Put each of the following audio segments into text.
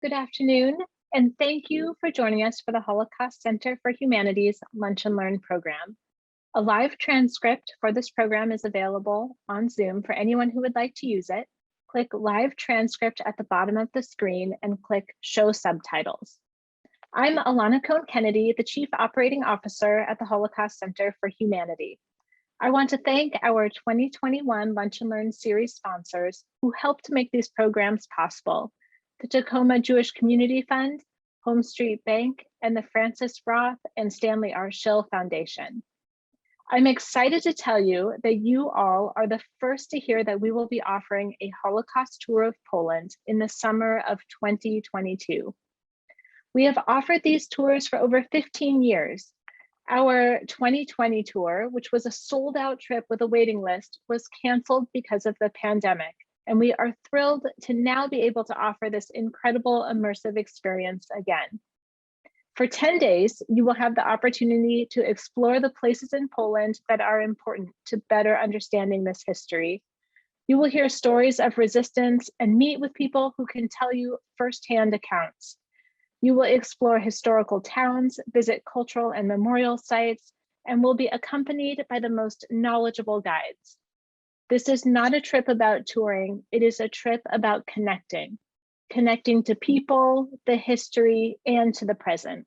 Good afternoon, and thank you for joining us for the Holocaust Center for Humanities Lunch and Learn program. A live transcript for this program is available on Zoom for anyone who would like to use it. Click Live Transcript at the bottom of the screen and click Show Subtitles. I'm Alana Cohn-Kennedy, the Chief Operating Officer at the Holocaust Center for Humanity. I want to thank our 2021 Lunch and Learn series sponsors who helped to make these programs possible: the Tacoma Jewish Community Fund, Home Street Bank, and the Francis Roth and Stanley R. Schill Foundation. I'm excited to tell you that you all are the first to hear that we will be offering a Holocaust tour of Poland in the summer of 2022. We have offered these tours for over 15 years. Our 2020 tour, which was a sold-out trip with a waiting list, was canceled because of the pandemic, and we are thrilled to now be able to offer this incredible immersive experience again. For 10 days, you will have the opportunity to explore the places in Poland that are important to better understanding this history. You will hear stories of resistance and meet with people who can tell you firsthand accounts. You will explore historical towns, visit cultural and memorial sites, and will be accompanied by the most knowledgeable guides. This is not a trip about touring, it is a trip about connecting to people, the history, and to the present.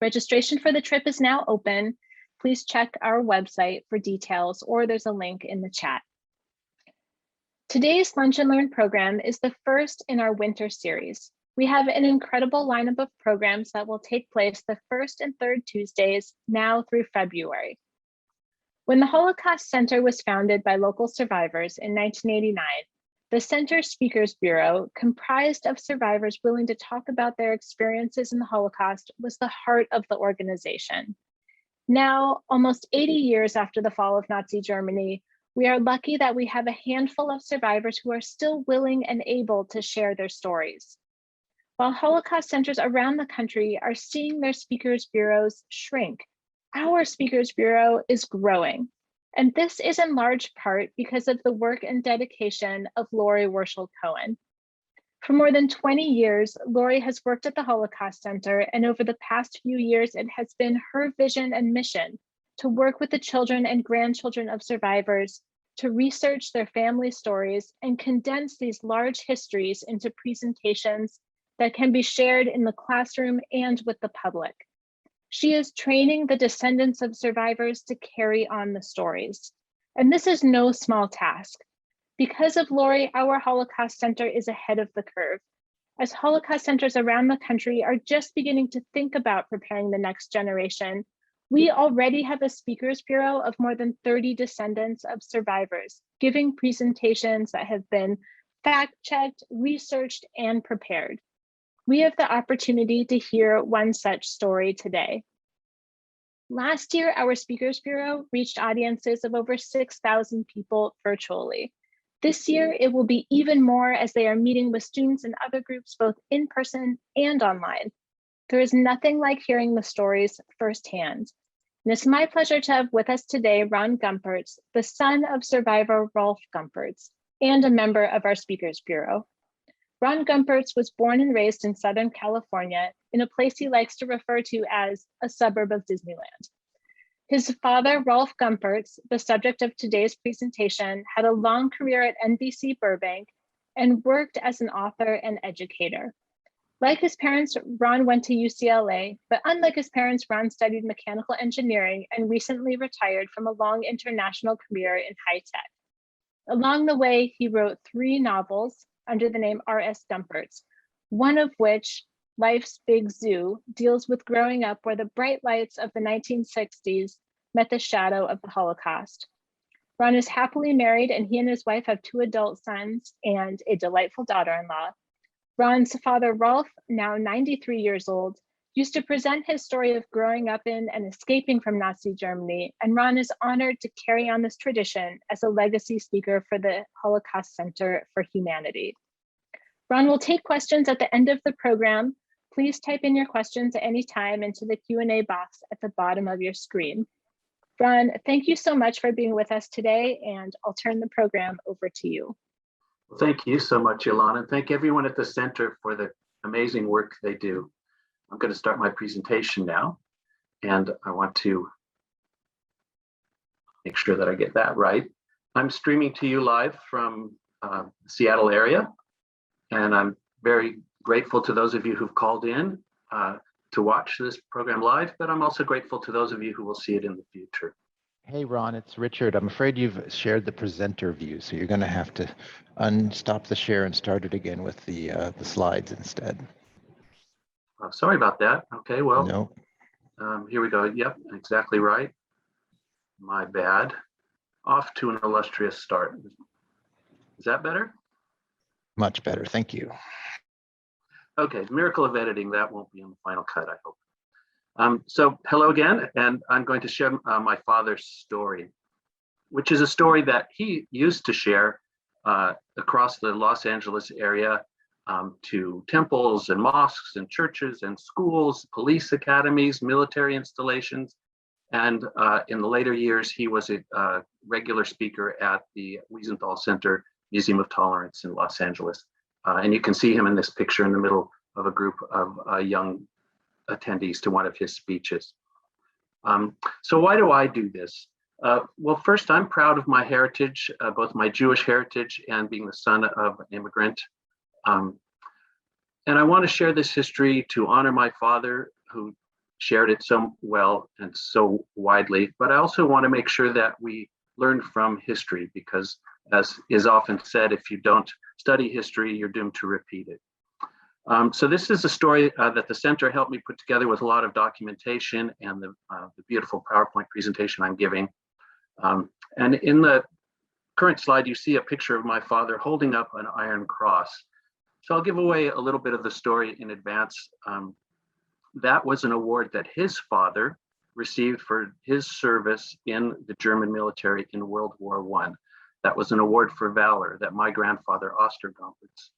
Registration for the trip is now open. Please check our website for details, or there's a link in the chat. Today's Lunch and Learn program is the first in our winter series. We have an incredible lineup of programs that will take place the first and third Tuesdays now through February. When the Holocaust Center was founded by local survivors in 1989, the Center Speakers Bureau, comprised of survivors willing to talk about their experiences in the Holocaust, was the heart of the organization. Now, almost 80 years after the fall of Nazi Germany, we are lucky that we have a handful of survivors who are still willing and able to share their stories. While Holocaust centers around the country are seeing their speakers bureaus shrink, our Speakers Bureau is growing. And this is in large part because of the work and dedication of Lori Werschel-Cohen. For more than 20 years, Lori has worked at the Holocaust Center, and over the past few years, it has been her vision and mission to work with the children and grandchildren of survivors to research their family stories and condense these large histories into presentations that can be shared in the classroom and with the public. She is training the descendants of survivors to carry on the stories. And this is no small task. Because of Lori, our Holocaust Center is ahead of the curve, as Holocaust centers around the country are just beginning to think about preparing the next generation. We already have a Speakers Bureau of more than 30 descendants of survivors, giving presentations that have been fact-checked, researched, and prepared. We have the opportunity to hear one such story today. Last year, our Speakers Bureau reached audiences of over 6,000 people virtually. This year, it will be even more as they are meeting with students and other groups both in person and online. There is nothing like hearing the stories firsthand. And it's my pleasure to have with us today Rolf Gompertz, the son of survivor Rolf Gompertz, and a member of our Speakers Bureau. Rolf Gompertz was born and raised in Southern California in a place he likes to refer to as a suburb of Disneyland. His father, Rolf Gompertz, the subject of today's presentation, had a long career at NBC Burbank and worked as an author and educator. Like his parents, Ron went to UCLA, but unlike his parents, Ron studied mechanical engineering and recently retired from a long international career in high tech. Along the way, he wrote 3 novels under the name R.S. Gompertz, one of which, Life's Big Zoo, deals with growing up where the bright lights of the 1960s met the shadow of the Holocaust. Ron is happily married, and he and his wife have 2 adult sons and a delightful daughter-in-law. Ron's father, Rolf, now 93 years old, used to present his story of growing up in and escaping from Nazi Germany, and Ron is honored to carry on this tradition as a legacy speaker for the Holocaust Center for Humanity. Ron will take questions at the end of the program. Please type in your questions at any time into the Q&A box at the bottom of your screen. Ron, thank you so much for being with us today, and I'll turn the program over to you. Thank you so much, Ilana, and thank everyone at the Center for the amazing work they do. I'm going to start my presentation now, and I want to make sure that I get that right. I'm streaming to you live from the Seattle area, and I'm very grateful to those of you who've called in to watch this program live, but I'm also grateful to those of you who will see it in the future. Hey, Ron, it's Richard. I'm afraid you've shared the presenter view, so you're going to have to unstop the share and start it again with the slides instead. Oh, sorry about that. Okay, well, no. Here we go. Yep, exactly right. My bad. Off to an illustrious start. Is that better? Much better, thank you. Okay, miracle of editing. That won't be in the final cut, I hope. So hello again, and I'm going to share my father's story, which is a story that he used to share across the Los Angeles area to temples and mosques and churches and schools, police academies, military installations. And in the later years, he was a regular speaker at the Wiesenthal Center Museum of Tolerance in Los Angeles. And you can see him in this picture in the middle of a group of young attendees to one of his speeches. So why do I do this? Well, first, I'm proud of my heritage, both my Jewish heritage and being the son of an immigrant. And I want to share this history to honor my father, who shared it so well and so widely, but I also want to make sure that we learn from history, because as is often said, if you don't study history, you're doomed to repeat it. So this is a story that the center helped me put together with a lot of documentation and the beautiful PowerPoint presentation I'm giving. And in the current slide, you see a picture of my father holding up an iron cross. So I'll give away a little bit of the story in advance. That was an award that his father received for his service in the German military in World War I. That was an award for valor that my grandfather, Rolf Gompertz,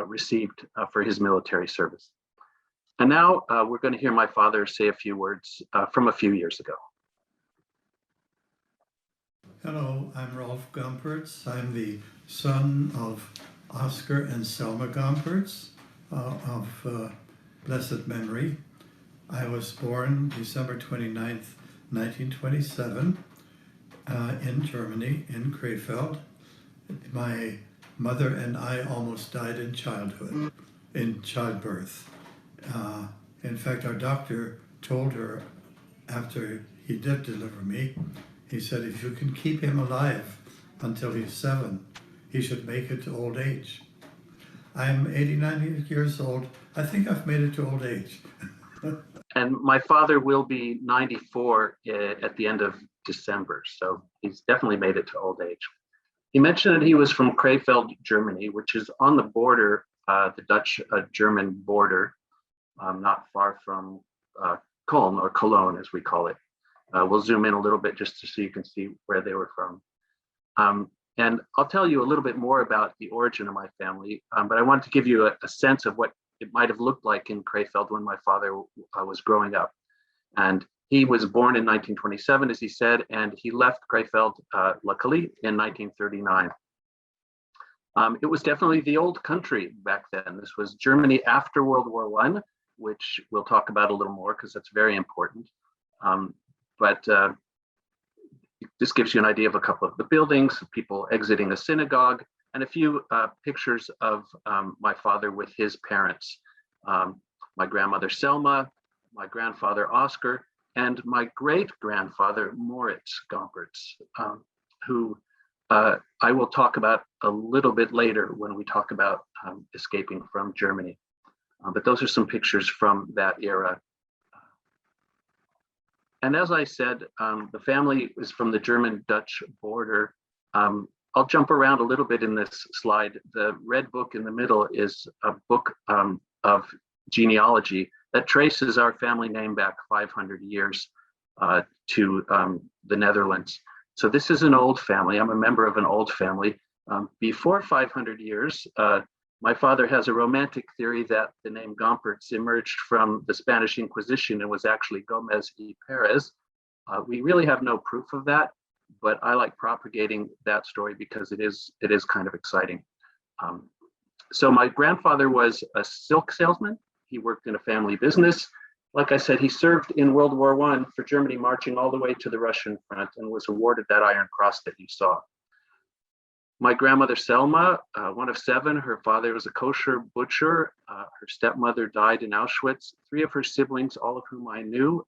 received for his military service. And now we're going to hear my father say a few words from a few years ago. Hello, I'm Rolf Gompertz. I'm the son of Oscar and Selma Gompertz of blessed memory. I was born December 29th, 1927 in Germany, in Krefeld. My mother and I almost died in childhood, in childbirth. In fact, our doctor told her after he did deliver me, he said, if you can keep him alive until he's 7, he should make it to old age. I'm 89 years old. I think I've made it to old age. And my father will be 94 at the end of December, so he's definitely made it to old age. He mentioned that he was from Krefeld, Germany, which is on the border, the Dutch-German border, not far from Köln, or Cologne as we call it. We'll zoom in a little bit just so you can see where they were from. And I'll tell you a little bit more about the origin of my family, but I wanted to give you a sense of what it might have looked like in Krefeld when my father was growing up. And he was born in 1927, as he said, and he left Krefeld, luckily, in 1939. It was definitely the old country back then. This was Germany after World War I, which we'll talk about a little more because that's very important. But this gives you an idea of a couple of the buildings, people exiting a synagogue, and a few pictures of my father with his parents. My grandmother Selma, my grandfather Oscar, and my great-grandfather Moritz Gompertz, who I will talk about a little bit later when we talk about escaping from Germany. But those are some pictures from that era. And as I said, the family is from the German-Dutch border. I'll jump around a little bit in this slide. The red book in the middle is a book of genealogy that traces our family name back 500 years to the Netherlands. So this is an old family. I'm a member of an old family. Before 500 years, my father has a romantic theory that the name Gompertz emerged from the Spanish Inquisition and was actually Gomez y Perez. We really have no proof of that, but I like propagating that story because it is kind of exciting. So my grandfather was a silk salesman. He worked in a family business. Like I said, he served in World War I for Germany, marching all the way to the Russian front, and was awarded that Iron Cross that you saw. My grandmother Selma, one of 7, her father was a kosher butcher. Her stepmother died in Auschwitz. 3 of her siblings, all of whom I knew,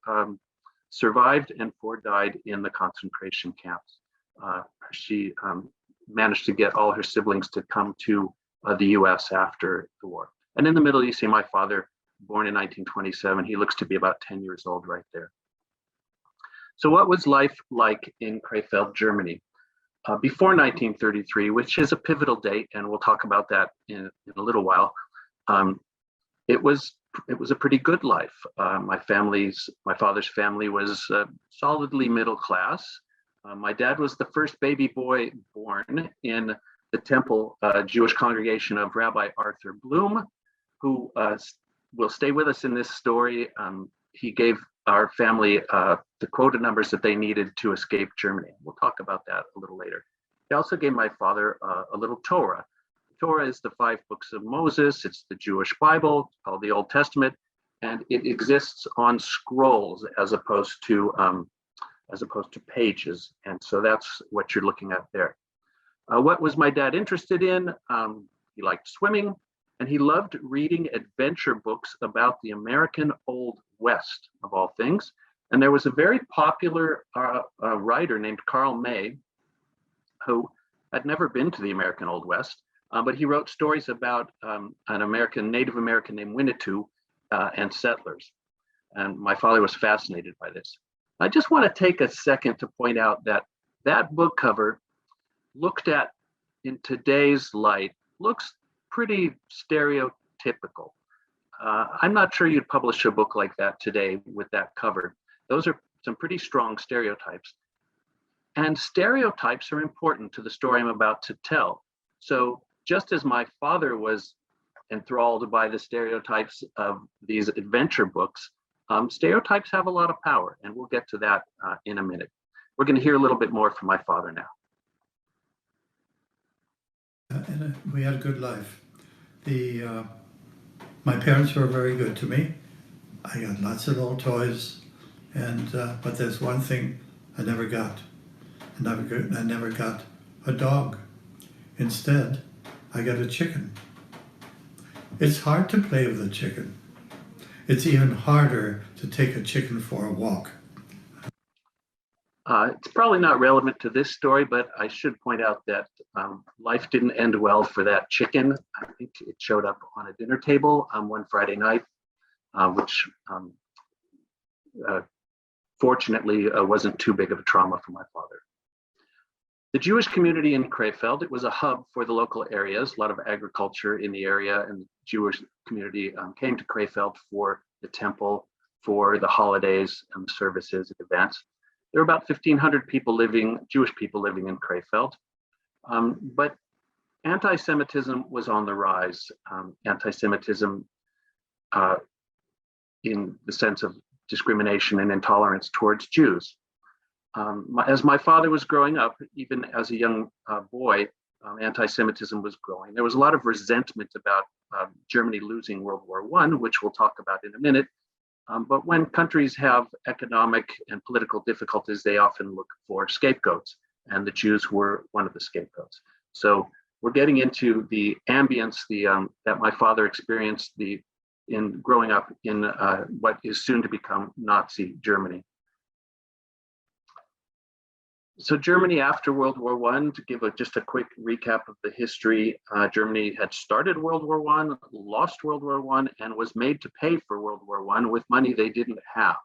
survived, and 4 died in the concentration camps. She managed to get all her siblings to come to the US after the war. And in the middle, you see my father, born in 1927. He looks to be about 10 years old right there. So what was life like in Krefeld, Germany? Before 1933, which is a pivotal date, and we'll talk about that in a little while, it was a pretty good life. My father's family was solidly middle class. My dad was the first baby boy born in the temple Jewish congregation of Rabbi Arthur Bloom, who will stay with us in this story. He gave our family the quota numbers that they needed to escape Germany. We'll talk about that a little later. He also gave my father a little Torah. The Torah is the 5 books of Moses. It's the Jewish Bible, called the Old Testament, and it exists on scrolls as opposed to pages. And so that's what you're looking at there. What was my dad interested in? He liked swimming, and he loved reading adventure books about the American Old West, of all things. And there was a very popular writer named Karl May, who had never been to the American Old West, but he wrote stories about an Native American named Winnetou and settlers. And my father was fascinated by this. I just want to take a second to point out that that book cover, looked at in today's light, looks pretty stereotypical. I'm not sure you'd publish a book like that today with that cover. Those are some pretty strong stereotypes. And stereotypes are important to the story I'm about to tell. So just as my father was enthralled by the stereotypes of these adventure books, stereotypes have a lot of power, and we'll get to that in a minute. We're going to hear a little bit more from my father now. And we had a good life. My parents were very good to me. I got lots of old toys, and but there's one thing I never got. I never got a dog. Instead, I got a chicken. It's hard to play with a chicken. It's even harder to take a chicken for a walk. It's probably not relevant to this story, but I should point out that life didn't end well for that chicken. I think it showed up on a dinner table one Friday night, which fortunately wasn't too big of a trauma for my father. The Jewish community in Krefeld, it was a hub for the local areas, a lot of agriculture in the area, and the Jewish community came to Krefeld for the temple, for the holidays and the services and events. There were about 1,500 people Jewish people living in Krefeld. But anti-Semitism was on the rise. Anti-Semitism in the sense of discrimination and intolerance towards Jews. As my father was growing up, even as a young boy, anti-Semitism was growing. There was a lot of resentment about Germany losing World War I, which we'll talk about in a minute. But when countries have economic and political difficulties, they often look for scapegoats, and the Jews were one of the scapegoats. So we're getting into the ambience that my father experienced in growing up in what is soon to become Nazi Germany. So Germany after World War I, to give just a quick recap of the history, Germany had started World War I, lost World War I, and was made to pay for World War I with money they didn't have,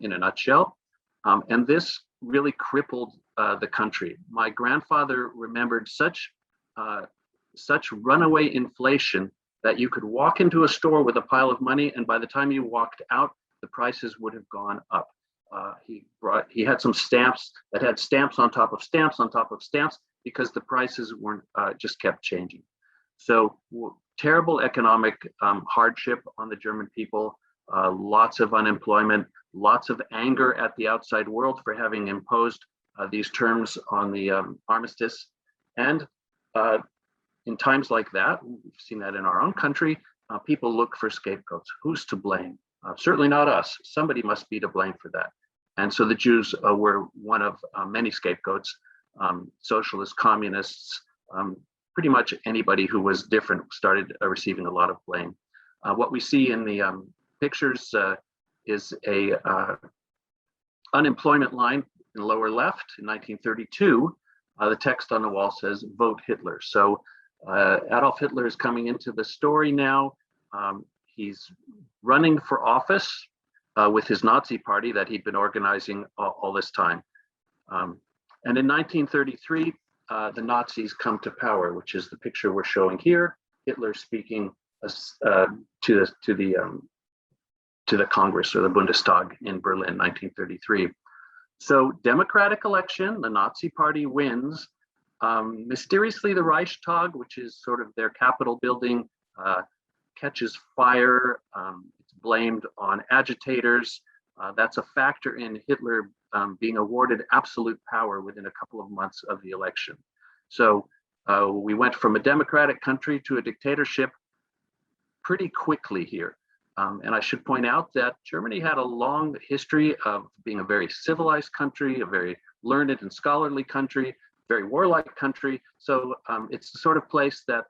in a nutshell. And this really crippled the country. My grandfather remembered such runaway inflation that you could walk into a store with a pile of money, and by the time you walked out, the prices would have gone up. He had some stamps that had stamps on top of stamps on top of stamps, because the prices weren't just kept changing. So terrible economic hardship on the German people, lots of unemployment, lots of anger at the outside world for having imposed these terms on the armistice. And in times like that, we've seen that in our own country, people look for scapegoats. Who's to blame? Certainly not us. Somebody must be to blame for that. And so the Jews were one of many scapegoats. Socialists, communists, pretty much anybody who was different started receiving a lot of blame. What we see in the pictures is a unemployment line in the lower left in 1932. The text on the wall says, "Vote Hitler." So Adolf Hitler is coming into the story now. He's running for office with his Nazi party that he'd been organizing all this time. And in 1933, the Nazis come to power, which is the picture we're showing here. Hitler speaking to the Congress, or the Bundestag, in Berlin, 1933. So democratic election, the Nazi party wins. Mysteriously, the Reichstag, which is sort of their Capitol building, catches fire. It's blamed on agitators. That's a factor in Hitler being awarded absolute power within a couple of months of the election. So we went from a democratic country to a dictatorship pretty quickly here. And I should point out that Germany had a long history of being a very civilized country, a very learned and scholarly country, very warlike country. So it's the sort of place that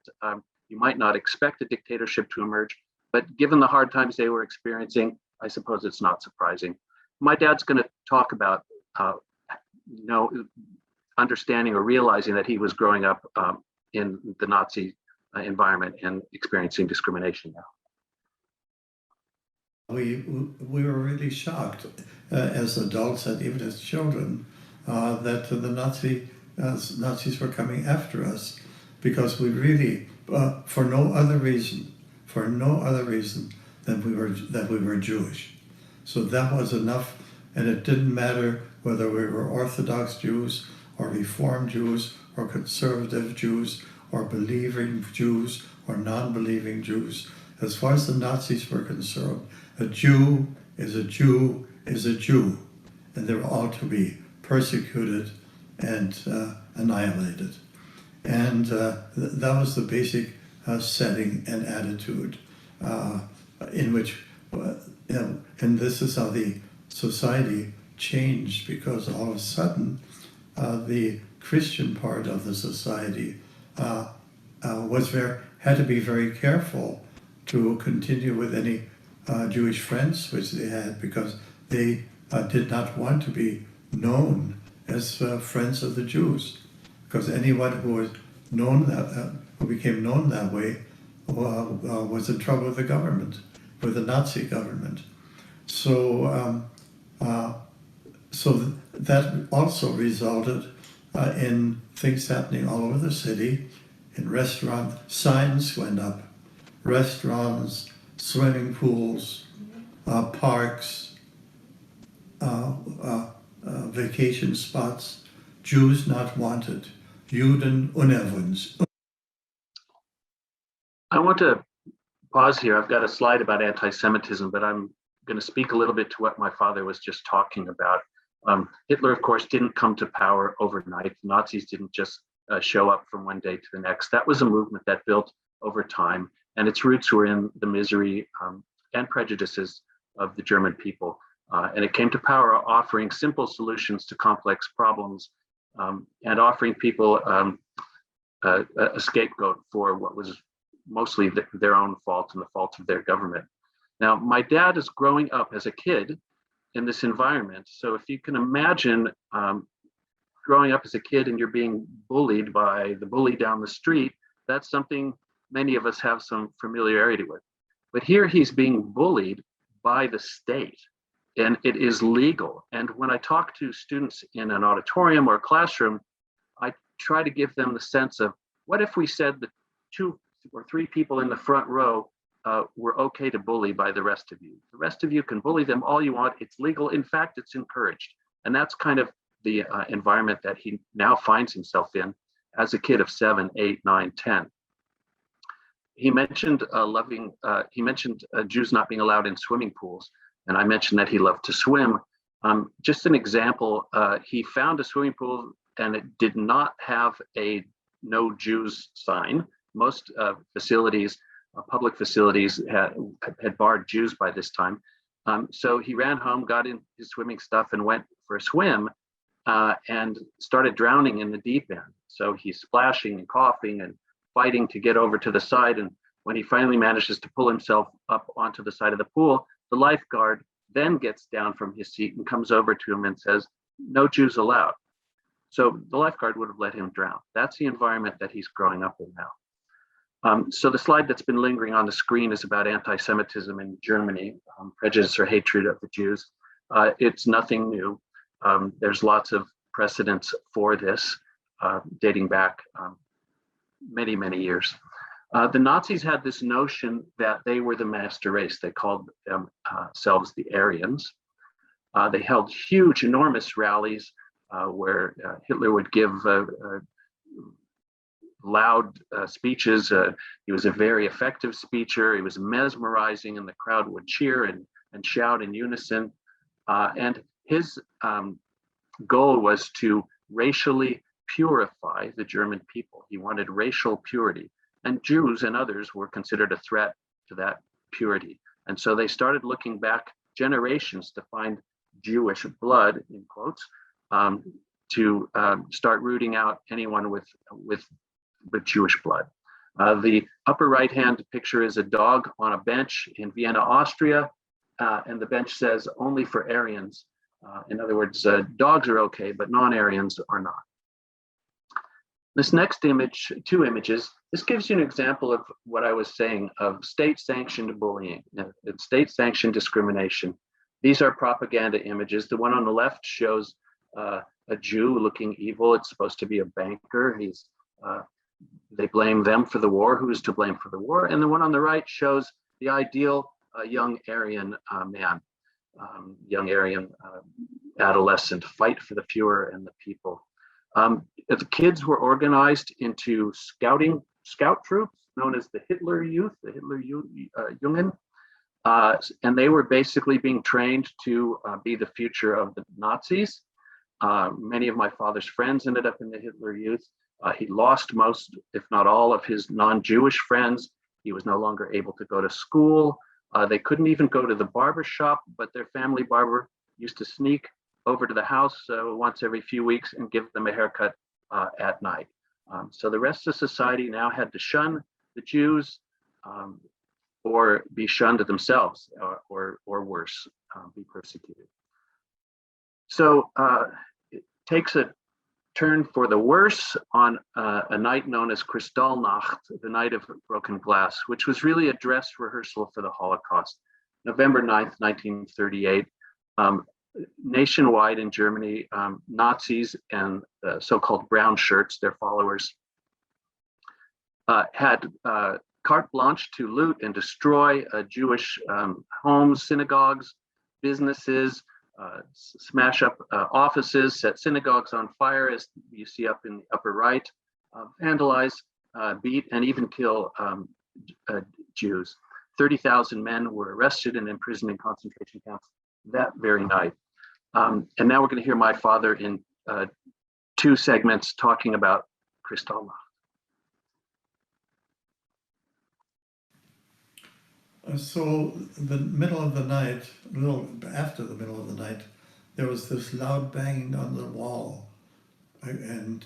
you might not expect a dictatorship to emerge, but given the hard times they were experiencing, I suppose it's not surprising. My dad's going to talk about, understanding or realizing that he was growing up in the Nazi environment and experiencing discrimination now. We were really shocked as adults and even as children that the Nazis were coming after us, because we really, for no other reason than we were Jewish. So that was enough, and it didn't matter whether we were Orthodox Jews or Reformed Jews or conservative Jews or believing Jews or non-believing Jews. As far as the Nazis were concerned, a Jew is a Jew is a Jew, and they were all to be persecuted and annihilated. And that was the basic setting and attitude in which, and this is how the society changed, because all of a sudden the Christian part of the society had to be very careful to continue with any Jewish friends which they had, because they did not want to be known as friends of the Jews, because anyone who was known who became known that way was in trouble with the government, with the Nazi government. So that also resulted in things happening all over the city. In restaurants, signs went up. Restaurants, swimming pools, parks, vacation spots, Jews not wanted, Juden unerwünscht. I want to pause here. I've got a slide about anti-Semitism, but I'm going to speak a little bit to what my father was just talking about. Hitler, of course, didn't come to power overnight. The Nazis didn't just show up from one day to the next. That was a movement that built over time, and its roots were in the misery and prejudices of the German people. And it came to power offering simple solutions to complex problems, and offering people a scapegoat for what was mostly their own fault and the fault of their government. Now, my dad is growing up as a kid in this environment. So if you can imagine growing up as a kid and you're being bullied by the bully down the street, that's something many of us have some familiarity with. But here he's being bullied by the state, and it is legal. And when I talk to students in an auditorium or a classroom, I try to give them the sense of, what if we said the 2 or 3 people in the front row were okay to bully by the rest of you? The rest of you can bully them all you want. It's legal. In fact, it's encouraged. And that's kind of the environment that he now finds himself in as a kid of 7, 8, 9, 10. He mentioned Jews not being allowed in swimming pools. And I mentioned that he loved to swim. Just an example, he found a swimming pool and it did not have a no Jews sign. most facilities, public facilities, had barred Jews by this time. So he ran home, got in his swimming stuff, and went for a swim, and started drowning in the deep end. So he's splashing and coughing and fighting to get over to the side. And when he finally manages to pull himself up onto the side of the pool, the lifeguard then gets down from his seat and comes over to him and says, "No Jews allowed." So the lifeguard would have let him drown. That's the environment that he's growing up in now. So the slide that's been lingering on the screen is about anti-Semitism in Germany, prejudice or hatred of the Jews. It's nothing new. There's lots of precedents for this, dating back many, many years. The Nazis had this notion that they were the master race. They called themselves the Aryans. They held huge, enormous rallies where Hitler would give loud speeches. He was a very effective speaker. He was mesmerizing, and the crowd would cheer and shout in unison. And his goal was to racially purify the German people. He wanted racial purity. And Jews and others were considered a threat to that purity. And so they started looking back generations to find Jewish blood, in quotes, to start rooting out anyone with Jewish blood. The upper right-hand picture is a dog on a bench in Vienna, Austria, and the bench says only for Aryans. In other words, dogs are okay, but non-Aryans are not. This next image, two images, this gives you an example of what I was saying of state-sanctioned bullying, state-sanctioned discrimination. These are propaganda images. The one on the left shows a Jew looking evil. It's supposed to be a banker. They blame them for the war. Who is to blame for the war? And the one on the right shows the ideal young Aryan man, young Aryan adolescent, fight for the Fuhrer and the people. The kids were organized into scout troops known as the Hitler Youth, the Hitler Jungen, and they were basically being trained to be the future of the Nazis. Many of my father's friends ended up in the Hitler Youth. He lost most, if not all, of his non-Jewish friends. He was no longer able to go to school. They couldn't even go to the barber shop, but their family barber used to sneak over to the house once every few weeks and give them a haircut at night. So the rest of society now had to shun the Jews or be shunned themselves, or worse, be persecuted. So it takes a turn for the worse on a night known as Kristallnacht, the night of broken glass, which was really a dress rehearsal for the Holocaust. November 9th, 1938, nationwide in Germany, Nazis and so-called brown shirts, their followers, had carte blanche to loot and destroy Jewish homes, synagogues, businesses, smash up offices, set synagogues on fire, as you see up in the upper right, vandalize, beat, and even kill Jews. 30,000 men were arrested and imprisoned in concentration camps that very night. And now we're going to hear my father in two segments talking about Kristallnacht. So the middle of the night, a little after the middle of the night, there was this loud banging on the wall, and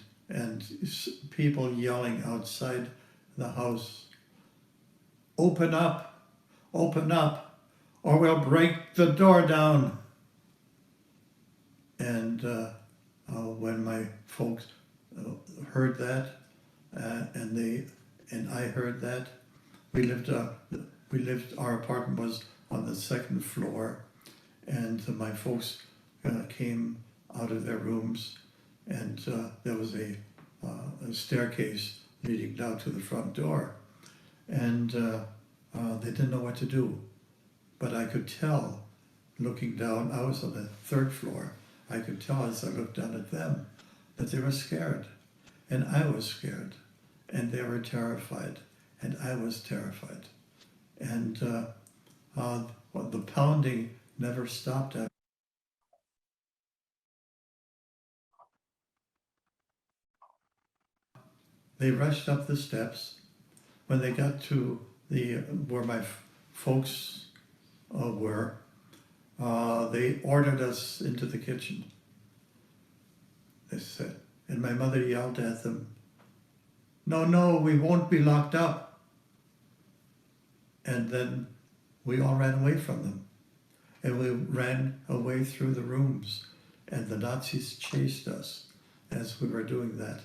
people yelling outside the house, open up, or we'll break the door down." And when my folks heard that, and I heard that, our apartment was on the second floor, and my folks came out of their rooms, and there was a staircase leading down to the front door, and they didn't know what to do. But I could tell, looking down, I was on the third floor, I could tell as I looked down at them that they were scared, and I was scared, and they were terrified, and I was terrified. And the pounding never stopped. They rushed up the steps, when they got to where my folks were, they ordered us into the kitchen. They said, and my mother yelled at them, "No, no, we won't be locked up." And then we all ran away from them. And we ran away through the rooms, and the Nazis chased us as we were doing that.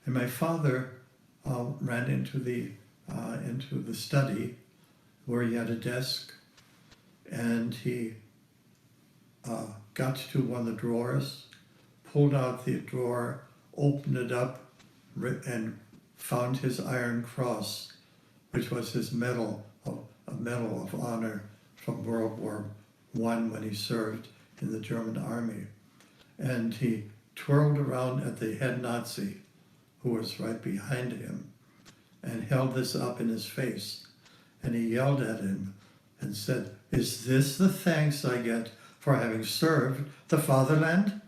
And my father ran into the study where he had a desk, and he got to one of the drawers, pulled out the drawer, opened it up, and found his Iron Cross, which was his medal, a medal of honor from World War I when he served in the German army. And he twirled around at the head Nazi, who was right behind him, and held this up in his face. And he yelled at him and said, "Is this the thanks I get for having served the fatherland?"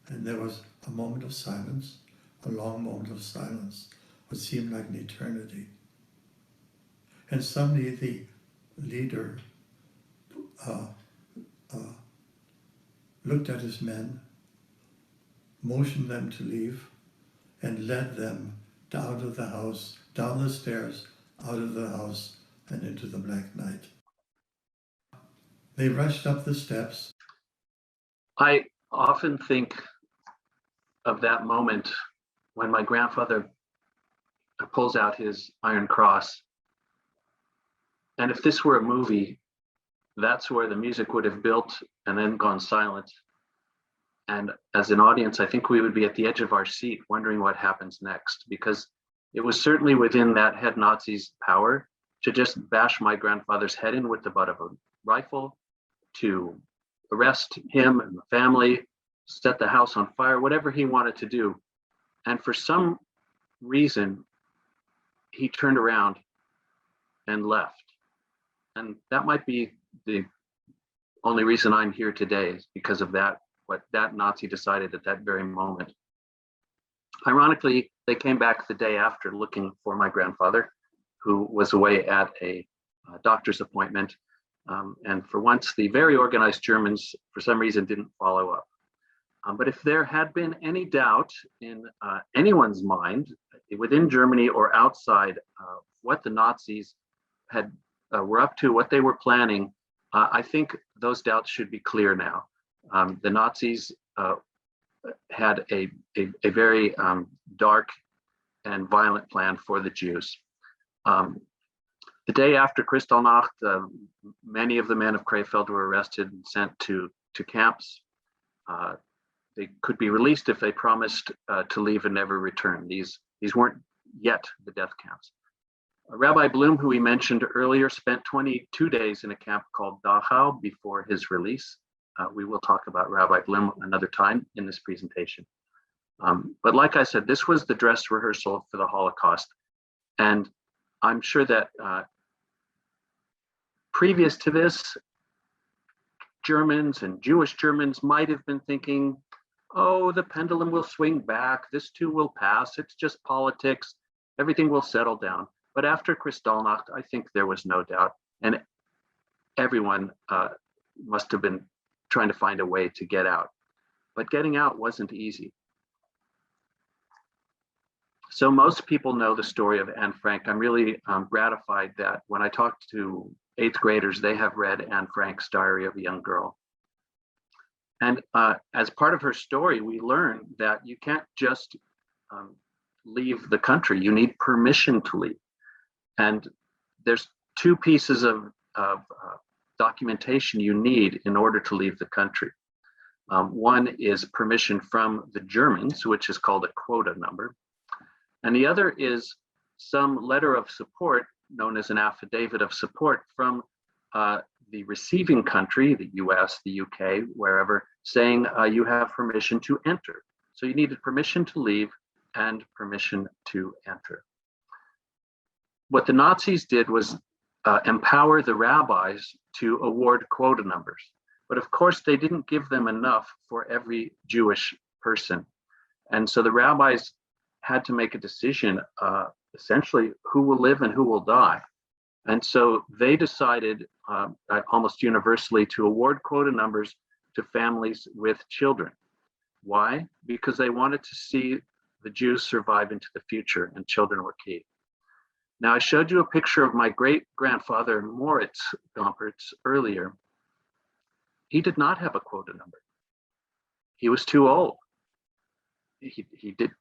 And there was a moment of silence, a long moment of silence, what seemed like an eternity. And suddenly the leader looked at his men, motioned them to leave, and led them out of the house, down the stairs, out of the house, and into the black night. They rushed up the steps. I often think of that moment when my grandfather pulls out his Iron Cross. And if this were a movie, that's where the music would have built and then gone silent. And as an audience, I think we would be at the edge of our seat wondering what happens next, because it was certainly within that head Nazi's power to just bash my grandfather's head in with the butt of a rifle, to arrest him and the family, set the house on fire, whatever he wanted to do. And for some reason, he turned around and left. And that might be the only reason I'm here today, is because of that, what that Nazi decided at that very moment. Ironically, they came back the day after looking for my grandfather, who was away at a doctor's appointment. And for once, the very organized Germans, for some reason, didn't follow up. But if there had been any doubt in anyone's mind, within Germany or outside, what the Nazis were up to, what they were planning, I think those doubts should be clear now. The Nazis had a very dark and violent plan for the Jews. The day after Kristallnacht, many of the men of Krefeld were arrested and sent to camps. They could be released if they promised to leave and never return. These weren't yet the death camps. Rabbi Bloom, who we mentioned earlier, spent 22 days in a camp called Dachau before his release. We will talk about Rabbi Bloom another time in this presentation. But like I said, this was the dress rehearsal for the Holocaust. And I'm sure that previous to this, Germans and Jewish Germans might have been thinking, oh, the pendulum will swing back, this too will pass, it's just politics, everything will settle down. But after Kristallnacht, I think there was no doubt, and everyone must have been trying to find a way to get out. But getting out wasn't easy. So most people know the story of Anne Frank. I'm really gratified that when I talked to 8th graders, they have read Anne Frank's Diary of a Young Girl. And as part of her story, we learn that you can't just leave the country, you need permission to leave. And there's two pieces of documentation you need in order to leave the country. One is permission from the Germans, which is called a quota number. And the other is some letter of support, known as an affidavit of support from the receiving country, the US, the UK, wherever, saying you have permission to enter. So you needed permission to leave and permission to enter. What the Nazis did was empower the rabbis to award quota numbers. But of course, they didn't give them enough for every Jewish person. And so the rabbis had to make a decision, essentially, who will live and who will die. And so they decided almost universally to award quota numbers to families with children. Why? Because they wanted to see the Jews survive into the future, and children were key. Now, I showed you a picture of my great-grandfather, Moritz Gompertz, earlier. He did not have a quota number. He was too old. He did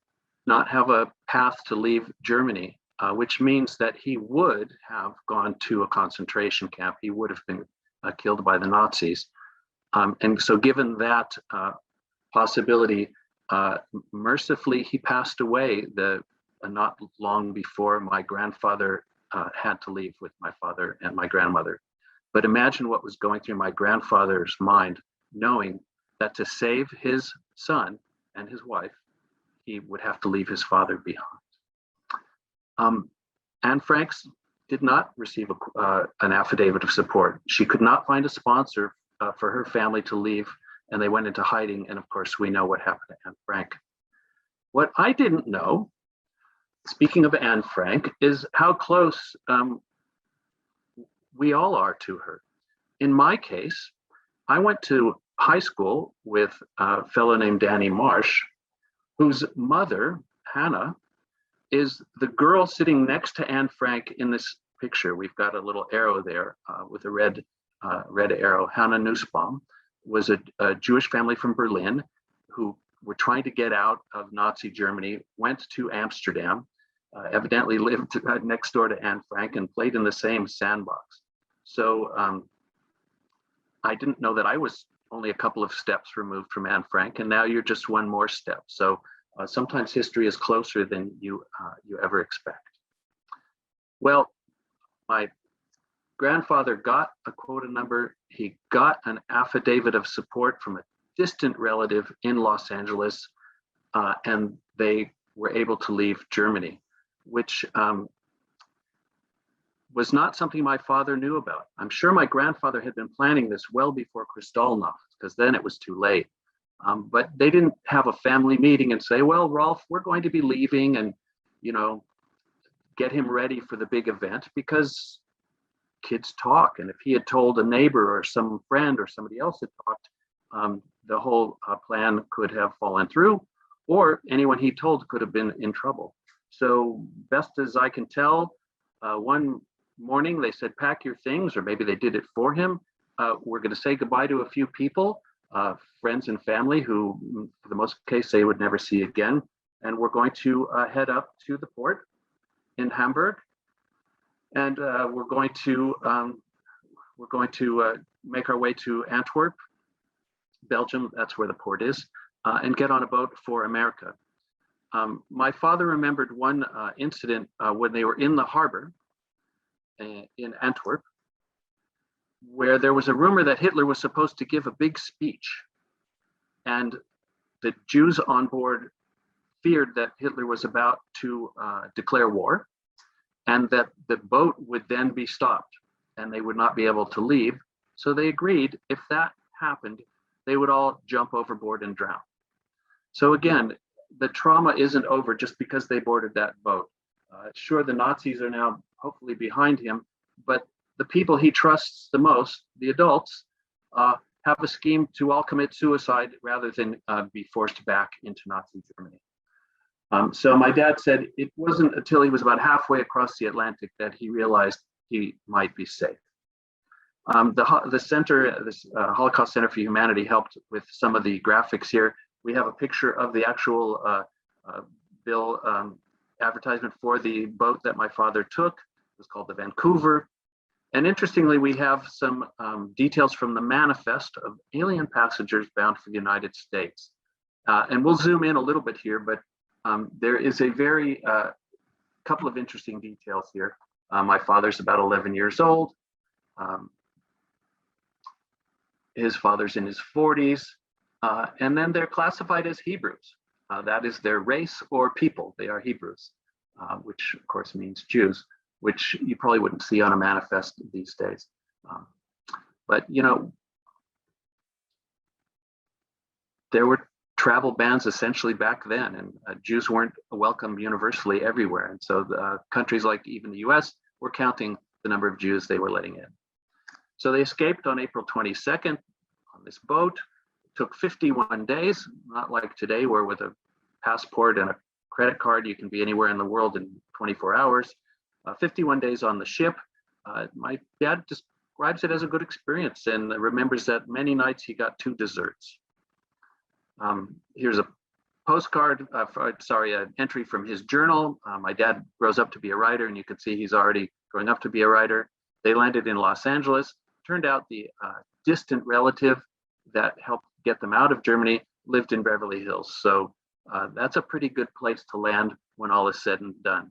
not have a path to leave Germany, which means that he would have gone to a concentration camp. He would have been killed by the Nazis. And so given that possibility, mercifully, he passed away not long before my grandfather had to leave with my father and my grandmother. But imagine what was going through my grandfather's mind, knowing that to save his son and his wife, he would have to leave his father behind. Anne Franks did not receive an affidavit of support. She could not find a sponsor for her family to leave, and they went into hiding. And of course, we know what happened to Anne Frank. What I didn't know, speaking of Anne Frank, is how close we all are to her. In my case, I went to high school with a fellow named Danny Marsh, whose mother, Hannah, is the girl sitting next to Anne Frank in this picture. We've got a little arrow there with a red arrow. Hannah Nussbaum was a Jewish family from Berlin who were trying to get out of Nazi Germany, went to Amsterdam, evidently lived next door to Anne Frank and played in the same sandbox. So I didn't know that I was only a couple of steps removed from Anne Frank, and now you're just one more step. So sometimes history is closer than you ever expect. Well, my grandfather got a quota number. He got an affidavit of support from a distant relative in Los Angeles, and they were able to leave Germany, which was not something my father knew about. I'm sure my grandfather had been planning this well before Kristallnacht, because then it was too late. But they didn't have a family meeting and say, well, Rolf, we're going to be leaving, and, you know, get him ready for the big event, because kids talk. And if he had told a neighbor or some friend or somebody else had talked, the whole plan could have fallen through, or anyone he told could have been in trouble. So best as I can tell, one morning they said, pack your things, or maybe they did it for him. We're going to say goodbye to a few people, friends and family who, for the most case, they would never see again. And we're going to head up to the port in Hamburg. And we're going to make our way to Antwerp, Belgium. That's where the port is, and get on a boat for America. My father remembered one incident when they were in the harbor in Antwerp, where there was a rumor that Hitler was supposed to give a big speech, and the Jews on board feared that Hitler was about to declare war, and that the boat would then be stopped and they would not be able to leave. So they agreed, if that happened, they would all jump overboard and drown. So again, the trauma isn't over just because they boarded that boat. Sure, the Nazis are now hopefully behind him, but the people he trusts the most, the adults, have a scheme to all commit suicide rather than be forced back into Nazi Germany. So my dad said it wasn't until he was about halfway across the Atlantic that he realized he might be safe. The center, this Holocaust Center for Humanity, helped with some of the graphics here. We have a picture of the actual bill advertisement for the boat that my father took. It was called the Vancouver. And interestingly, we have some details from the manifest of alien passengers bound for the United States. And we'll zoom in a little bit here, but there is a very couple of interesting details here. My father's about 11 years old. His father's in his 40s. And then they're classified as Hebrews. That is their race or people. They are Hebrews, which of course means Jews, which you probably wouldn't see on a manifest these days. But, you know, there were travel bans essentially back then, and Jews weren't welcome universally everywhere. And so countries like even the US were counting the number of Jews they were letting in. So they escaped on April 22nd on this boat. It took 51 days, not like today where with a passport and a credit card you can be anywhere in the world in 24 hours. 51 days on the ship. My dad describes it as a good experience and remembers that many nights he got 2 desserts. Here's a postcard, an entry from his journal. My dad grows up to be a writer, and you can see he's already growing up to be a writer. They landed in Los Angeles. Turned out the distant relative that helped get them out of Germany lived in Beverly Hills. So that's a pretty good place to land when all is said and done.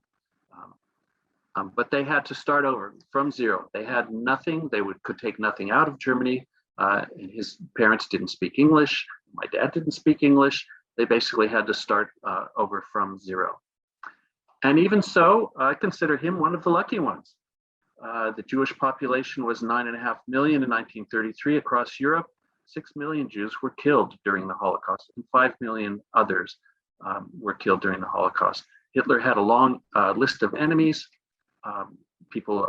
But they had to start over from zero. They had nothing. They could take nothing out of Germany. And his parents didn't speak English. My dad didn't speak English. They basically had to start over from zero. And even so, I consider him one of the lucky ones. The Jewish population was 9.5 million in 1933 across Europe. 6 million Jews were killed during the Holocaust, and 5 million others were killed during the Holocaust. Hitler had a long list of enemies, people,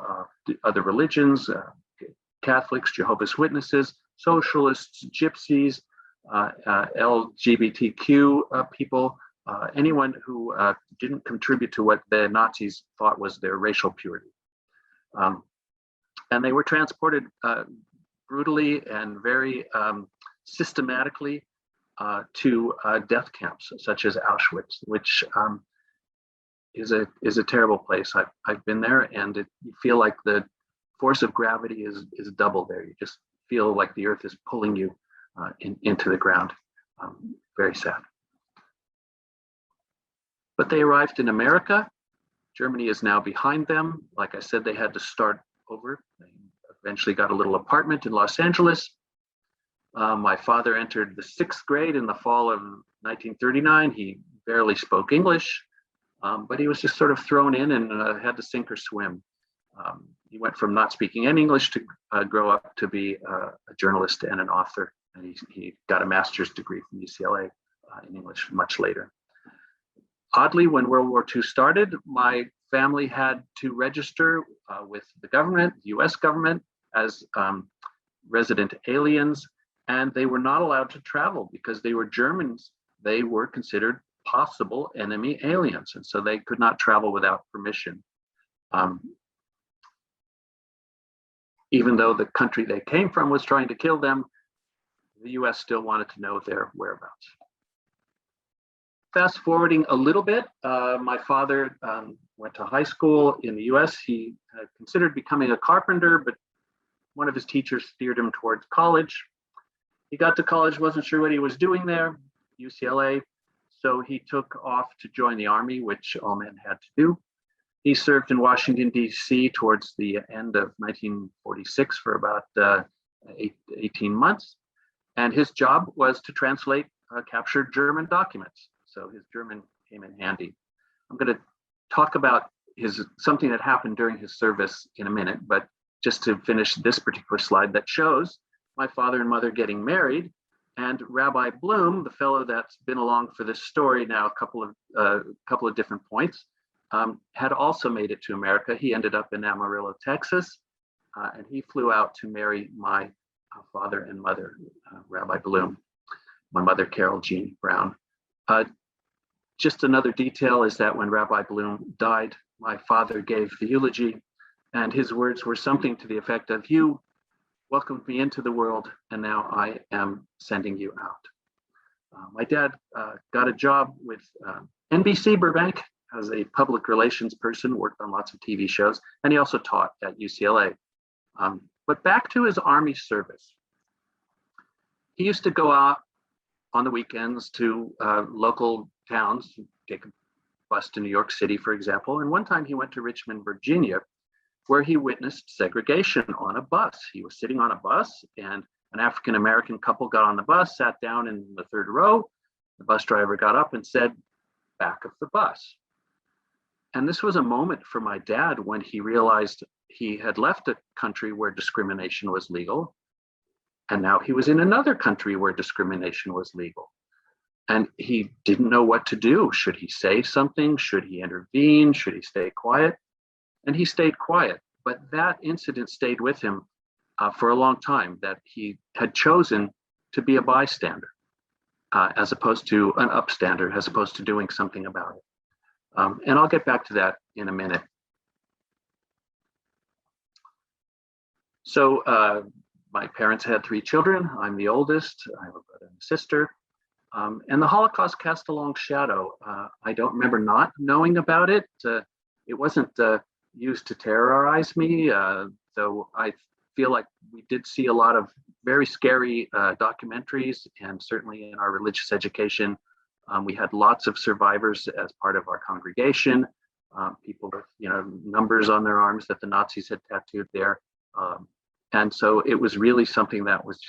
other religions, Catholics, Jehovah's Witnesses, socialists, gypsies, LGBTQ people, anyone who didn't contribute to what the Nazis thought was their racial purity. And they were transported brutally and very systematically to death camps such as Auschwitz, which is a terrible place. I've been there, and you feel like the force of gravity is double there. You just feel like the earth is pulling you into the ground. Very sad. But they arrived in America. Germany is now behind them. Like I said, they had to start over. They eventually got a little apartment in Los Angeles. My father entered the 6th grade in the fall of 1939. He barely spoke English, but he was just sort of thrown in and had to sink or swim. He went from not speaking any English to grow up to be a journalist and an author. And he got a master's degree from UCLA in English much later. Oddly, when World War II started, my family had to register with the government, the US government, as resident aliens, and they were not allowed to travel because they were Germans. They were considered possible enemy aliens, and so they could not travel without permission. Even though the country they came from was trying to kill them, the US still wanted to know their whereabouts. Fast forwarding a little bit, my father went to high school in the US. He considered becoming a carpenter, but one of his teachers steered him towards college. He got to college, wasn't sure what he was doing there, UCLA, so he took off to join the Army, which all men had to do. He served in Washington, D.C. towards the end of 1946 for about 18 months. And his job was to translate captured German documents. So his German came in handy. I'm going to talk about something that happened during his service in a minute, but just to finish this particular slide that shows my father and mother getting married, and Rabbi Bloom, the fellow that's been along for this story now a couple of different points, had also made it to America. He ended up in Amarillo, Texas, and he flew out to marry my father and mother, Rabbi Bloom, my mother, Carol Jean Brown. Just another detail is that when Rabbi Bloom died, my father gave the eulogy, and his words were something to the effect of, "You welcomed me into the world, and now I am sending you out." My dad got a job with NBC Burbank as a public relations person, worked on lots of TV shows, and he also taught at UCLA. But back to his Army service. He used to go out on the weekends to local towns, take a bus to New York City, for example. And one time he went to Richmond, Virginia, where he witnessed segregation on a bus. He was sitting on a bus, and an African-American couple got on the bus, sat down in the 3rd row. The bus driver got up and said, "Back of the bus." And this was a moment for my dad when he realized he had left a country where discrimination was legal, and now he was in another country where discrimination was legal. And he didn't know what to do. Should he say something? Should he intervene? Should he stay quiet? And he stayed quiet. But that incident stayed with him for a long time, that he had chosen to be a bystander as opposed to an upstander, as opposed to doing something about it. And I'll get back to that in a minute. So my parents had 3 children. I'm the oldest. I have a brother and a sister. And the Holocaust cast a long shadow. I don't remember not knowing about it. It wasn't used to terrorize me, though I feel like we did see a lot of very scary documentaries, and certainly in our religious education, we had lots of survivors as part of our congregation, people with numbers on their arms that the Nazis had tattooed there. And so it was really something that was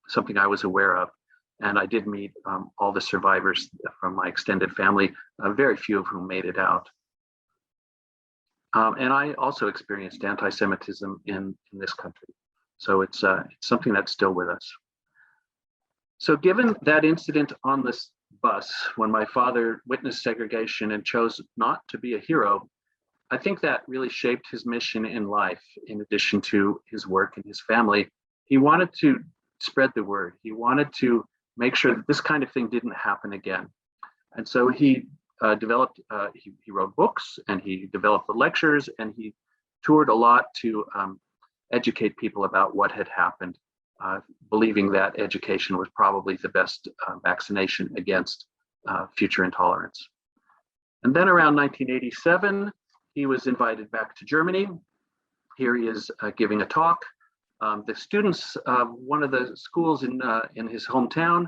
something I was aware of. And I did meet all the survivors from my extended family, very few of whom made it out. And I also experienced anti-Semitism in this country. So it's something that's still with us. So given that incident on this bus, when my father witnessed segregation and chose not to be a hero, I think that really shaped his mission in life. In addition to his work and his family, he wanted to spread the word. He wanted to make sure that this kind of thing didn't happen again. And so he developed, he wrote books, and he developed the lectures, and he toured a lot to educate people about what had happened, believing that education was probably the best vaccination against future intolerance. And then around 1987, he was invited back to Germany. Here he is giving a talk. The students of one of the schools in his hometown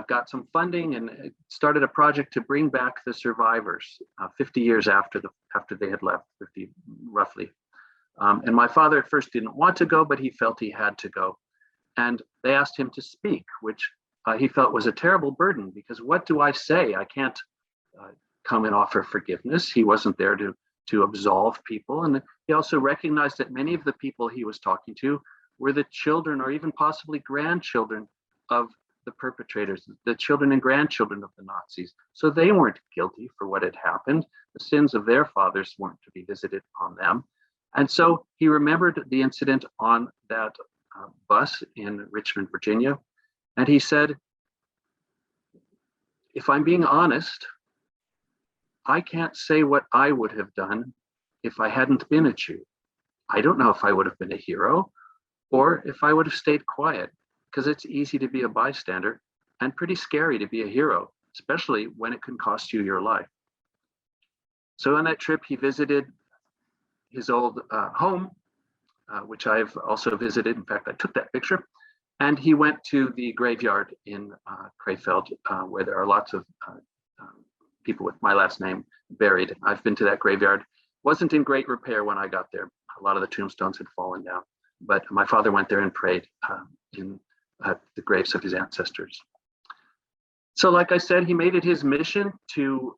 got some funding and started a project to bring back the survivors 50 years after they had left, 50 roughly. And my father at first didn't want to go, but he felt he had to go. And they asked him to speak, which he felt was a terrible burden, because what do I say? I can't come and offer forgiveness. He wasn't there to absolve people. And he also recognized that many of the people he was talking to were the children or even possibly grandchildren of the perpetrators, the children and grandchildren of the Nazis. So they weren't guilty for what had happened. The sins of their fathers weren't to be visited on them. And so he remembered the incident on that bus in Richmond, Virginia. And he said, if I'm being honest, I can't say what I would have done if I hadn't been a Jew. I don't know if I would have been a hero or if I would have stayed quiet, because it's easy to be a bystander and pretty scary to be a hero, especially when it can cost you your life. So on that trip, he visited his old home, which I've also visited. In fact, I took that picture. And he went to the graveyard in Krefeld, where there are lots of people with my last name buried. I've been to that graveyard. Wasn't in great repair when I got there. A lot of the tombstones had fallen down, but my father went there and prayed in the graves of his ancestors. So like I said, he made it his mission to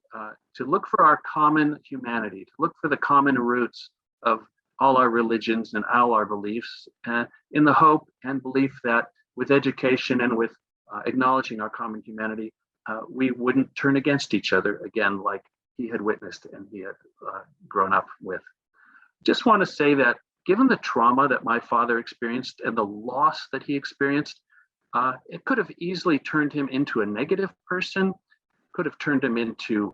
look for our common humanity, to look for the common roots of all our religions and all our beliefs, in the hope and belief that with education and with acknowledging our common humanity, we wouldn't turn against each other again, like he had witnessed and he had grown up with. Just want to say that given the trauma that my father experienced and the loss that he experienced, it could have easily turned him into a negative person, could have turned him into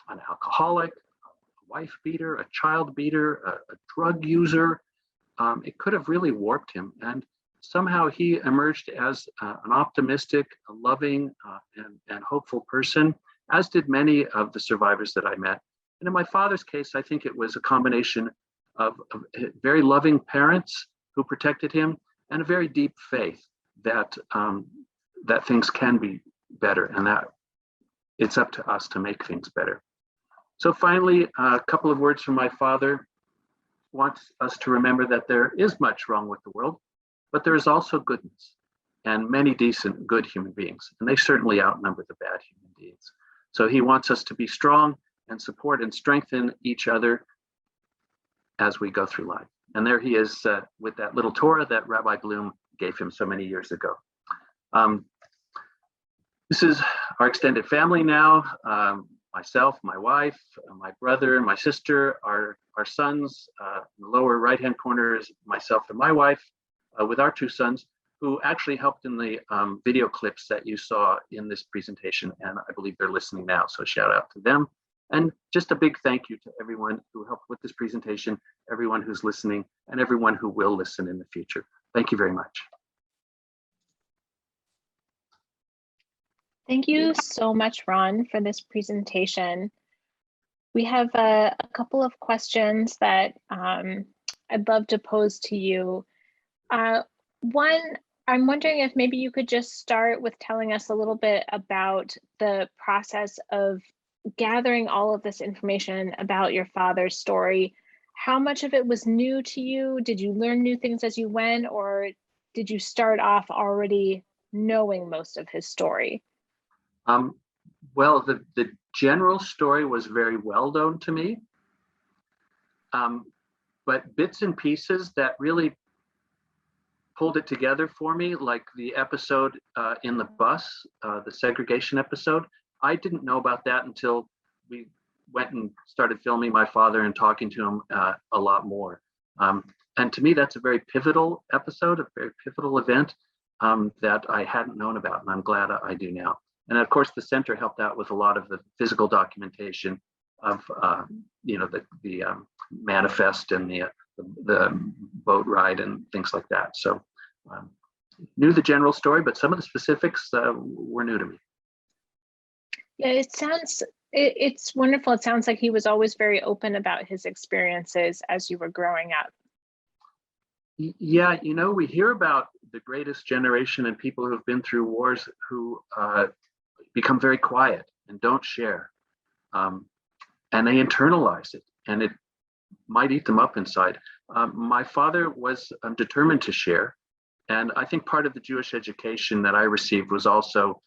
an alcoholic, a wife beater, a child beater, a drug user. It could have really warped him. And somehow he emerged as an optimistic, a loving, and hopeful person, as did many of the survivors that I met. And in my father's case, I think it was a combination of very loving parents who protected him and a very deep faith that that things can be better and that it's up to us to make things better. So finally, a couple of words from my father. Wants us to remember that there is much wrong with the world, but there is also goodness and many decent, good human beings, and they certainly outnumber the bad human beings. So he wants us to be strong and support and strengthen each other as we go through life. And there he is with that little Torah that Rabbi Bloom gave him so many years ago. This is our extended family now. Myself, my wife, my brother, my sister, our sons. In the lower right-hand corner is myself and my wife with our two sons, who actually helped in the video clips that you saw in this presentation. And I believe they're listening now, so shout out to them. And just a big thank you to everyone who helped with this presentation, everyone who's listening, and everyone who will listen in the future. Thank you very much. Thank you so much, Ron, for this presentation. We have a couple of questions that I'd love to pose to you. One, I'm wondering if maybe you could just start with telling us a little bit about the process of gathering all of this information about your father's story. How much of it was new to you? Did you learn new things as you went, or did you start off already knowing most of his story? Well, the general story was very well known to me, but bits and pieces that really pulled it together for me, like the episode in the bus, the segregation episode. I didn't know about that until we went and started filming my father and talking to him a lot more. And to me, that's a very pivotal episode, a very pivotal event that I hadn't known about, and I'm glad I do now. And of course, the center helped out with a lot of the physical documentation of, the manifest and the boat ride and things like that. So knew the general story, but some of the specifics were new to me. Yeah, it's wonderful. It sounds like he was always very open about his experiences as you were growing up. Yeah, we hear about the greatest generation and people who have been through wars who become very quiet and don't share. And they internalize it, and it might eat them up inside. My father was determined to share. And I think part of the Jewish education that I received was also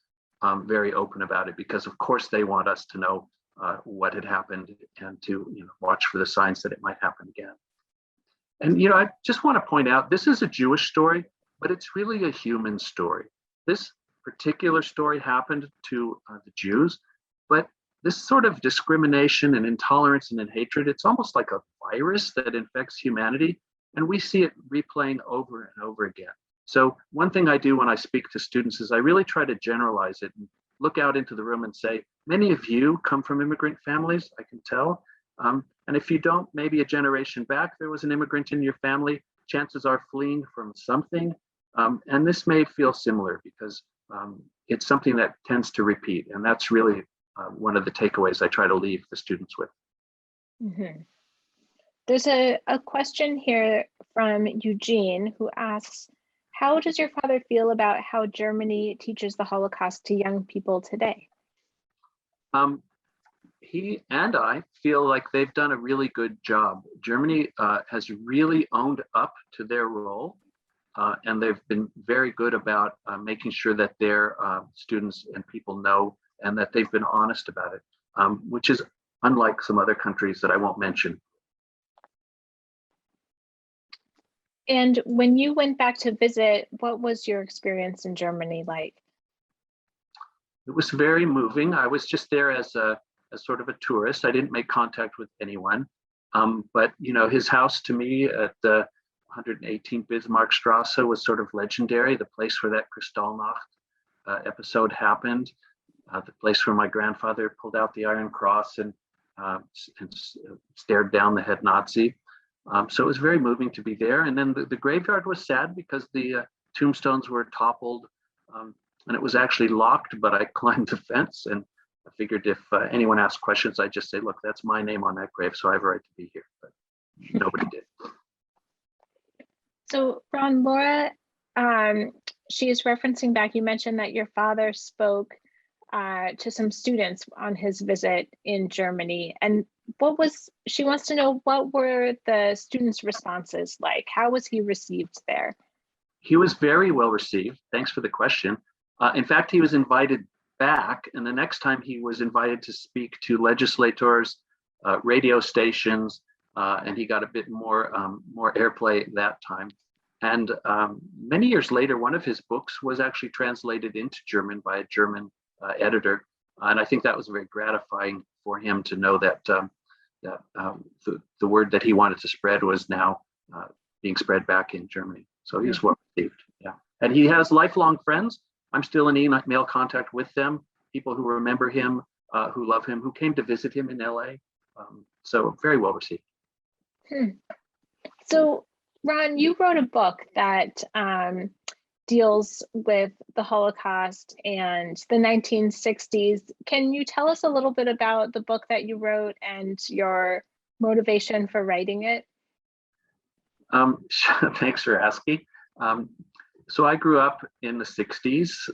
very open about it, because of course they want us to know what had happened and to watch for the signs that it might happen again. And I just want to point out, this is a Jewish story, but it's really a human story. This particular story happened to the Jews, but this sort of discrimination and intolerance and hatred, it's almost like a virus that infects humanity, and we see it replaying over and over again. So one thing I do when I speak to students is I really try to generalize it and look out into the room and say, many of you come from immigrant families, I can tell. And if you don't, maybe a generation back, there was an immigrant in your family, chances are fleeing from something. And this may feel similar because it's something that tends to repeat. And that's really one of the takeaways I try to leave the students with. Mm-hmm. There's a question here from Eugene who asks, how does your father feel about how Germany teaches the Holocaust to young people today? He and I feel like they've done a really good job. Germany has really owned up to their role, and they've been very good about making sure that their students and people know, and that they've been honest about it, which is unlike some other countries that I won't mention. And when you went back to visit, what was your experience in Germany like? It was very moving. I was just there as sort of a tourist. I didn't make contact with anyone. But his house to me at the 118 Bismarckstrasse was sort of legendary, the place where that Kristallnacht episode happened, the place where my grandfather pulled out the Iron Cross and stared down the head Nazi. So it was very moving to be there. And then the graveyard was sad because the tombstones were toppled, and it was actually locked, but I climbed the fence, and I figured if anyone asked questions, I'd just say, look, that's my name on that grave, so I have a right to be here. But nobody did. So Ron, Laura, she is referencing back, you mentioned that your father spoke to some students on his visit in Germany. And she wants to know, what were the students' responses like? How was he received there? He was very well received. Thanks for the question. In fact, he was invited back, and the next time he was invited to speak to legislators, radio stations, and he got a bit more airplay that time. And many years later, one of his books was actually translated into German by a German editor. And I think that was very gratifying for him to know that the word that he wanted to spread was now being spread back in Germany. So he was well received. Yeah, and he has lifelong friends. I'm still in email contact with them. People who remember him, who love him, who came to visit him in LA. So very well received. So Ron, you wrote a book that deals with the Holocaust and the 1960s. Can you tell us a little bit about the book that you wrote and your motivation for writing it? Thanks for asking. So I grew up in the 60s,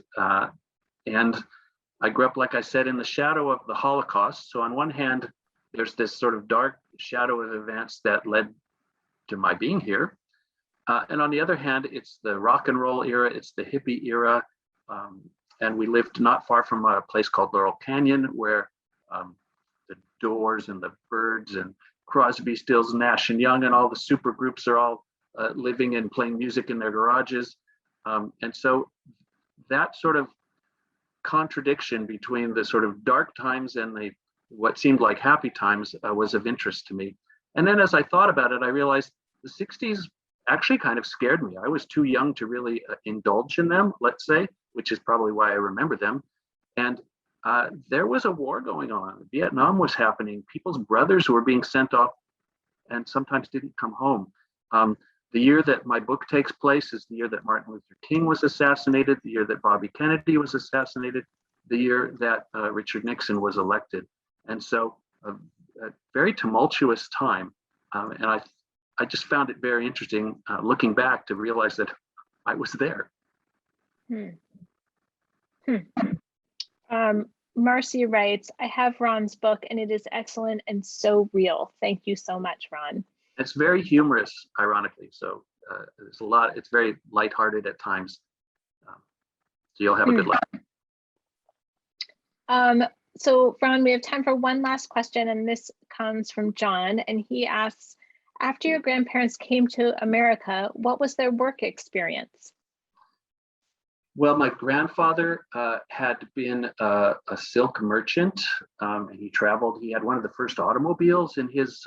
and I grew up, like I said, in the shadow of the Holocaust. So on one hand, there's this sort of dark shadow of events that led to my being here. And on the other hand, it's the rock and roll era, it's the hippie era. And we lived not far from a place called Laurel Canyon, where the Doors and the Byrds and Crosby, Stills, Nash and Young and all the super groups are all living and playing music in their garages. And so that sort of contradiction between the sort of dark times and the what seemed like happy times was of interest to me. And then as I thought about it, I realized the 60s actually kind of scared me. I was too young to really indulge in them, let's say, which is probably why I remember them. And there was a war going on. Vietnam was happening. People's brothers were being sent off and sometimes didn't come home. The year that my book takes place is the year that Martin Luther King was assassinated, the year that Bobby Kennedy was assassinated, the year that Richard Nixon was elected. And so a very tumultuous time. And I just found it very interesting looking back to realize that I was there. Marcy writes, I have Ron's book and it is excellent and so real. Thank you so much, Ron. It's very humorous, ironically. So there's a lot, it's very lighthearted at times. So you'll have a good laugh. So Ron, we have time for one last question, and this comes from John, and he asks, after your grandparents came to America, what was their work experience? Well, my grandfather had been a silk merchant, and he traveled. He had one of the first automobiles in his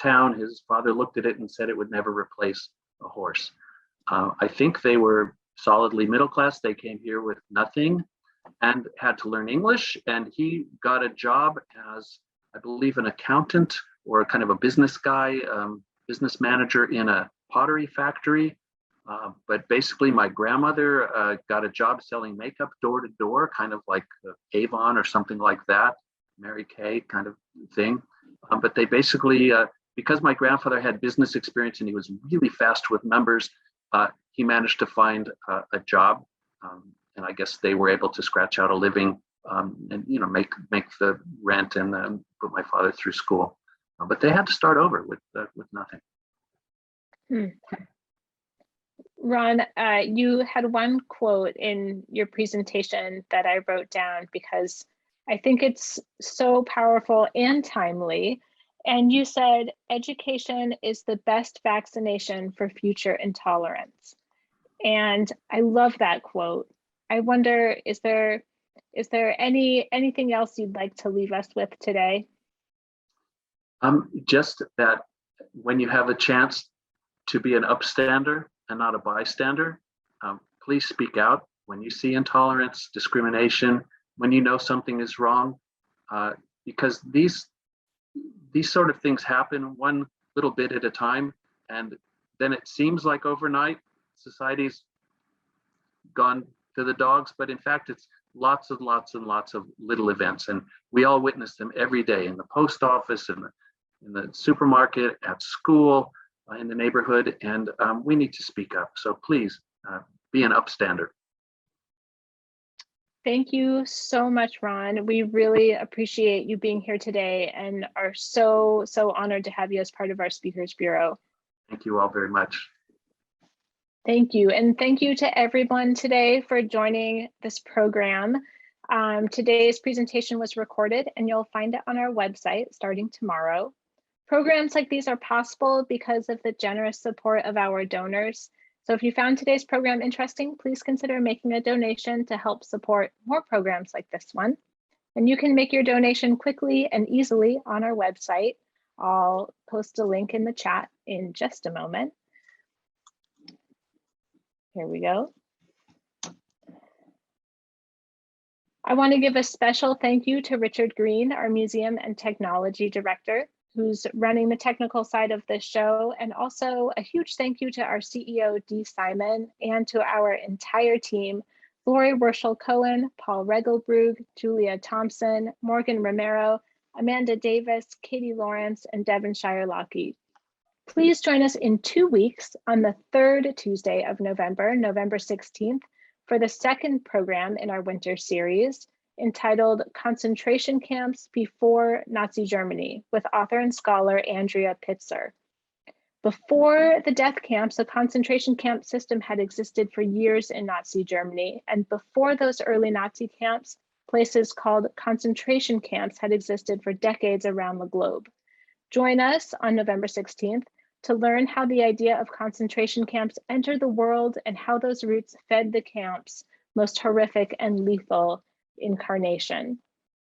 town. His father looked at it and said it would never replace a horse. I think they were solidly middle class. They came here with nothing and had to learn English. And he got a job as, I believe, an accountant or kind of a business guy, business manager in a pottery factory. But basically my grandmother got a job selling makeup door to door, kind of like Avon or something like that, Mary Kay kind of thing. But they basically, because my grandfather had business experience and he was really fast with numbers, he managed to find a job. And I guess they were able to scratch out a living and, you know, make the rent and put my father through school. But they had to start over with nothing. Ron, you had one quote in your presentation that I wrote down because I think it's so powerful and timely. And you said, education is the best vaccination for future intolerance. And I love that quote. I wonder, is there anything else you'd like to leave us with today? Just that when you have a chance to be an upstander and not a bystander, please speak out when you see intolerance, discrimination, when you know something is wrong, because these sort of things happen one little bit at a time, and then it seems like overnight society's gone to the dogs, but in fact it's lots and lots and lots of little events, and we all witness them every day in the post office, in the supermarket, at school, in the neighborhood, and we need to speak up. So please be an upstander. Thank you so much, Ron. We really appreciate you being here today and are so honored to have you as part of our Speakers Bureau. Thank you all very much. Thank you. And thank you to everyone today for joining this program. Today's presentation was recorded and you'll find it on our website starting tomorrow. Programs like these are possible because of the generous support of our donors. So if you found today's program interesting, please consider making a donation to help support more programs like this one. And you can make your donation quickly and easily on our website. I'll post a link in the chat in just a moment. Here we go. I want to give a special thank you to Richard Green, our Museum and Technology Director, who's running the technical side of this show, and also a huge thank you to our CEO, Dee Simon, and to our entire team, Lori Werschel-Cohen, Paul Regelbrug, Julia Thompson, Morgan Romero, Amanda Davis, Katie Lawrence, and Devonshire Lockheed. Please join us in 2 weeks on the third Tuesday of November, November 16th, for the second program in our winter series entitled Concentration Camps Before Nazi Germany with author and scholar Andrea Pitzer. Before the death camps, a concentration camp system had existed for years in Nazi Germany. And before those early Nazi camps, places called concentration camps had existed for decades around the globe. Join us on November 16th to learn how the idea of concentration camps entered the world and how those roots fed the camp's most horrific and lethal incarnation.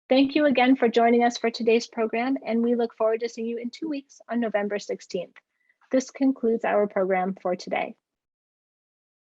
Thank you again for joining us for today's program, and we look forward to seeing you in 2 weeks on November 16th. This concludes our program for today.